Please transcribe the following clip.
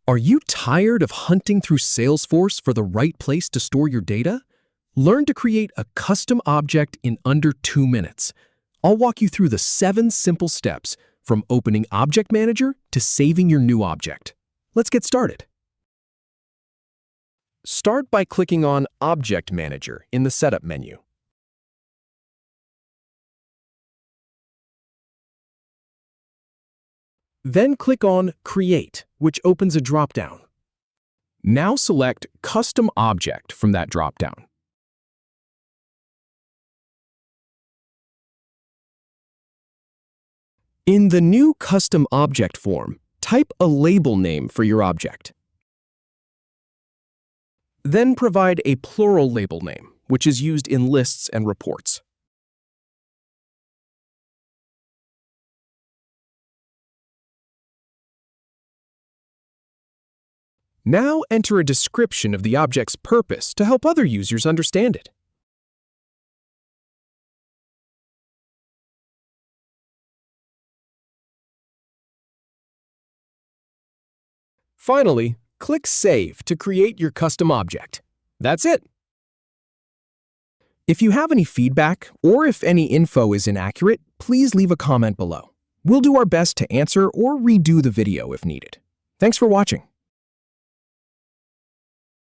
Are you tired of hunting through Salesforce for the right place to store your data? Learn to create a custom object in under 2 minutes. I'll walk you through the 7 simple steps from opening Object Manager to saving your new object. Let's get started. Start by clicking on Object Manager in the Setup menu. Then click on Create, which opens a drop-down. Now select Custom Object from that drop-down. In the new Custom Object form, type a label name for your object. Then provide a plural label name, which is used in lists and reports. Now enter a description of the object's purpose to help other users understand it. Finally, click Save to create your custom object. That's it. If you have any feedback or if any info is inaccurate, please leave a comment below. We'll do our best to answer or redo the video if needed. Thanks for watching.